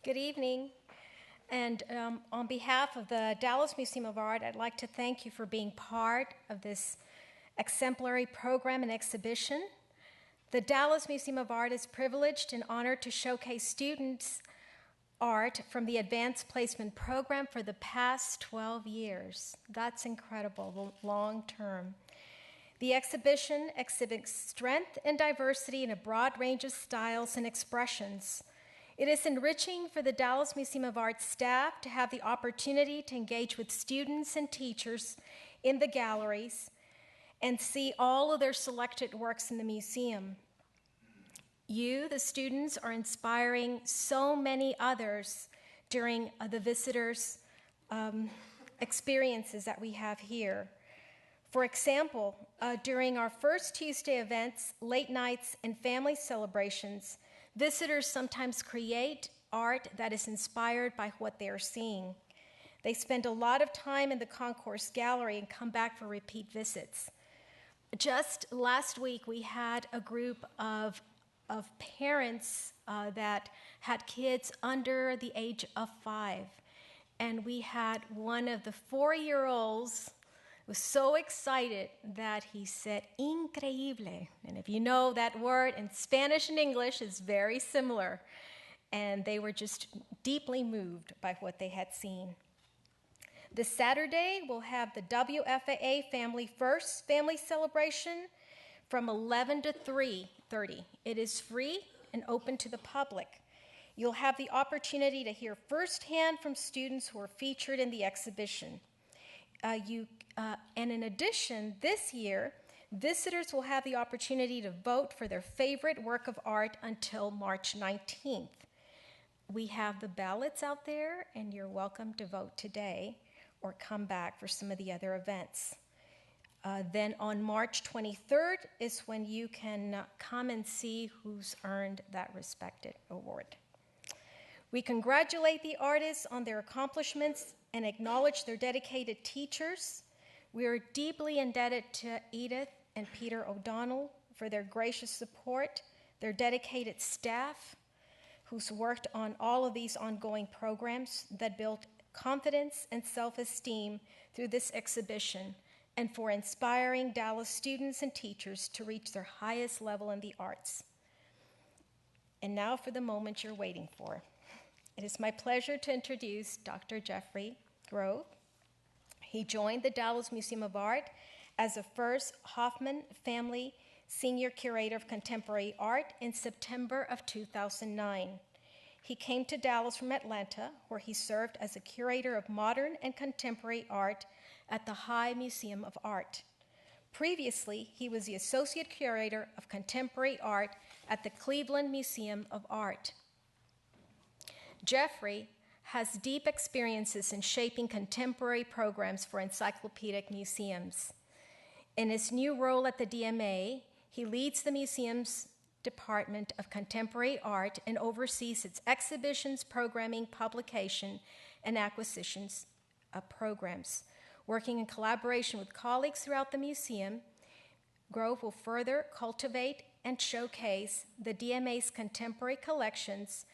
Good evening. And on behalf of the Dallas Museum of Art, I'd like to thank you for being part of this exemplary program and exhibition. The Dallas Museum of Art is privileged and honored to showcase students' art from the Advanced Placement Program for the past 12 years. That's incredible, long term. The exhibition exhibits strength and diversity in a broad range of styles and expressions. It is enriching for the Dallas Museum of Art staff to have the opportunity to engage with students and teachers in the galleries and see all of their selected works in the museum. You, the students, are inspiring so many others during the visitors' experiences that we have here. For example, during our first Tuesday events, late nights, and family celebrations, visitors sometimes create art that is inspired by what they are seeing. They spend a lot of time in the Concourse Gallery and come back for repeat visits. Just last week, we had a group of parents that had kids under the age of 5. And we had one of the 4-year-olds was so excited that he said, increíble. And if you know that word in Spanish and English is very similar. And they were just deeply moved by what they had seen. This Saturday, we'll have the WFAA Family First Family Celebration from 11 to 3:30. It is free and open to the public. You'll have the opportunity to hear firsthand from students who are featured in the exhibition. And in addition, this year, visitors will have the opportunity to vote for their favorite work of art until March 19th. We have the ballots out there, and you're welcome to vote today or come back for some of the other events. Then on March 23rd is when you can come and see who's earned that respected award. We congratulate the artists on their accomplishments and acknowledge their dedicated teachers. We are deeply indebted to Edith and Peter O'Donnell for their gracious support, their dedicated staff who's worked on all of these ongoing programs that build confidence and self-esteem through this exhibition, and for inspiring Dallas students and teachers to reach their highest level in the arts. And now for the moment you're waiting for. It is my pleasure to introduce Dr. Jeffrey Grove. He joined the Dallas Museum of Art as the first Hoffman Family Senior Curator of Contemporary Art in September of 2009. He came to Dallas from Atlanta, where he served as a curator of modern and contemporary art at the High Museum of Art. Previously, he was the Associate Curator of Contemporary Art at the Cleveland Museum of Art. Jeffrey has deep experiences in shaping contemporary programs for encyclopedic museums. In his new role at the DMA, he leads the museum's Department of Contemporary Art and oversees its exhibitions, programming, publication, and acquisitions programs. Working in collaboration with colleagues throughout the museum, Grove will further cultivate and showcase the DMA's contemporary collections,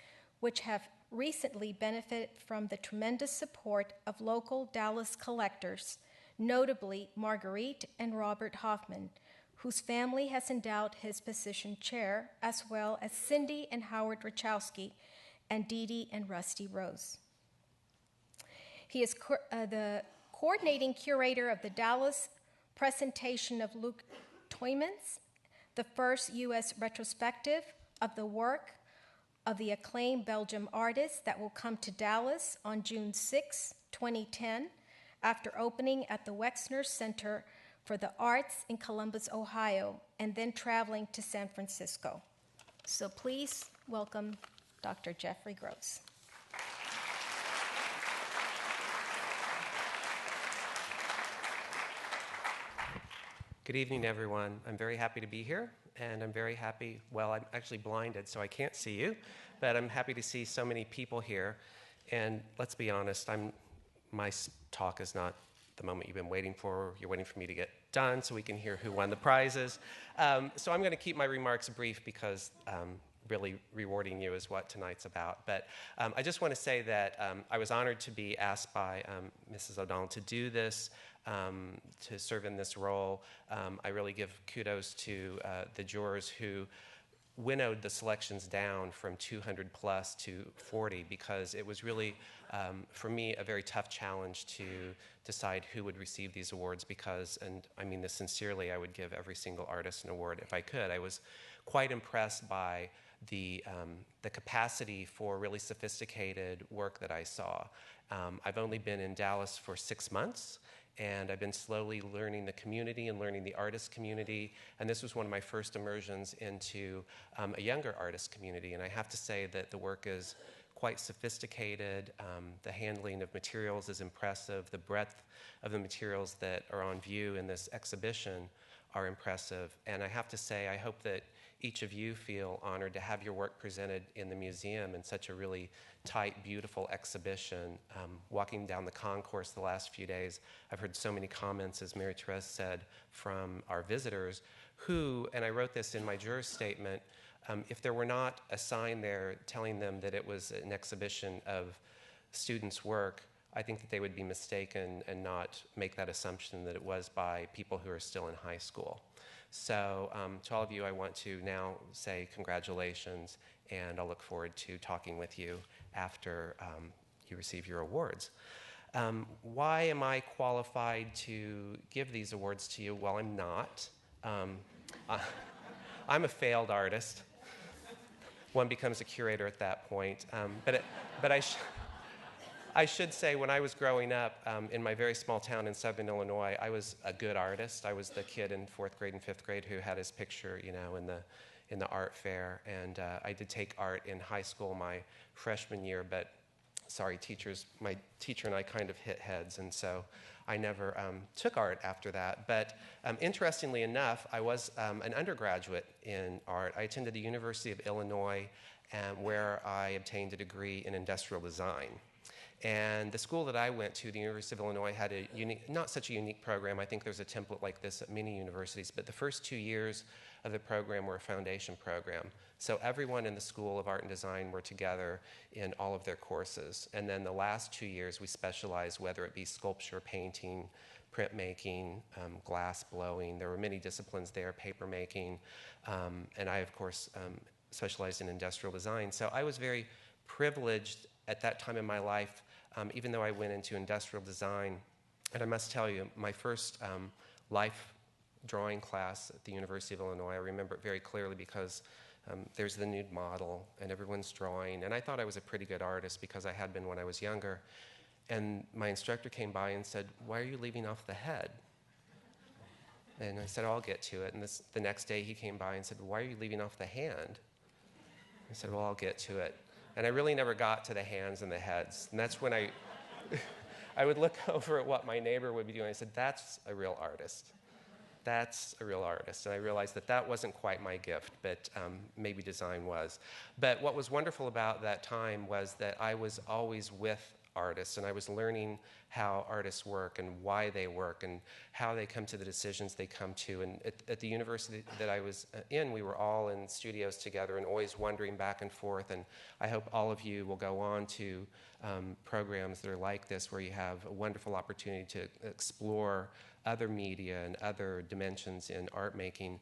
which have recently benefited from the tremendous support of local Dallas collectors, notably Marguerite and Robert Hoffman, whose family has endowed his position chair, as well as Cindy and Howard Rachowski and Dee Dee and Rusty Rose. He is the coordinating curator of the Dallas presentation of Luc Tuymans, the first U.S. retrospective of the work of the acclaimed Belgian artist that will come to Dallas on June 6, 2010, after opening at the Wexner Center for the Arts in Columbus, Ohio, and then traveling to San Francisco. So please welcome Dr. Jeffrey Grove. Good evening, everyone. I'm very happy to be here, and I'm very happy, well, I'm actually blinded, so I can't see you, but I'm happy to see so many people here. And let's be honest, my talk is not the moment you've been waiting for. You're waiting for me to get done so we can hear who won the prizes. So I'm going to keep my remarks brief because really rewarding you is what tonight's about. But I just want to say that I was honored to be asked by Mrs. O'Donnell to do this, to serve in this role. I really give kudos to the jurors who winnowed the selections down from 200 plus to 40, because it was really, for me, a very tough challenge to decide who would receive these awards, because, and I mean this sincerely, I would give every single artist an award if I could. I was quite impressed by the capacity for really sophisticated work that I saw. I've only been in Dallas for 6 months, and I've been slowly learning the community and learning the artist community, and this was one of my first immersions into a younger artist community, and I have to say that the work is quite sophisticated. The handling of materials is impressive. The breadth of the materials that are on view in this exhibition are impressive, and I have to say, I hope that each of you feel honored to have your work presented in the museum in such a really tight, beautiful exhibition. Walking down the concourse the last few days, I've heard so many comments, as Mary Therese said, from our visitors who, and I wrote this in my juror statement, if there were not a sign there telling them that it was an exhibition of students' work, I think that they would be mistaken and not make that assumption that it was by people who are still in high school. So to all of you, I want to now say congratulations, and I'll look forward to talking with you after you receive your awards. Why am I qualified to give these awards to you? Well, I'm not. I'm a failed artist. One becomes a curator at that point. But I should say, when I was growing up in my very small town in southern Illinois, I was a good artist. I was the kid in 4th grade and 5th grade who had his picture, in the art fair. And I did take art in high school my freshman year, but sorry, teachers, my teacher and I kind of hit heads, and so I never took art after that. But interestingly enough, I was an undergraduate in art. I attended the University of Illinois, where I obtained a degree in industrial design. And the school that I went to, the University of Illinois, had a unique, not such a unique program. I think there's a template like this at many universities, but the first 2 years of the program were a foundation program. So everyone in the School of Art and Design were together in all of their courses. And then the last 2 years we specialized, whether it be sculpture, painting, printmaking, glass blowing. There were many disciplines there, paper making, and I, of course, specialized in industrial design. So I was very privileged at that time in my life, even though I went into industrial design. And I must tell you, my first life drawing class at the University of Illinois, I remember it very clearly because there's the nude model and everyone's drawing. And I thought I was a pretty good artist because I had been when I was younger. And my instructor came by and said, "Why are you leaving off the head?" And I said, "Oh, I'll get to it." And the next day he came by and said, "Why are you leaving off the hand?" I said, "Well, I'll get to it." And I really never got to the hands and the heads. And that's when I would look over at what my neighbor would be doing. I said, "That's a real artist. That's a real artist." And I realized that that wasn't quite my gift, but maybe design was. But what was wonderful about that time was that I was always with artists, and I was learning how artists work and why they work and how they come to the decisions they come to. And at the university that I was in, we were all in studios together and always wandering back and forth. And I hope all of you will go on to programs that are like this, where you have a wonderful opportunity to explore other media and other dimensions in art making.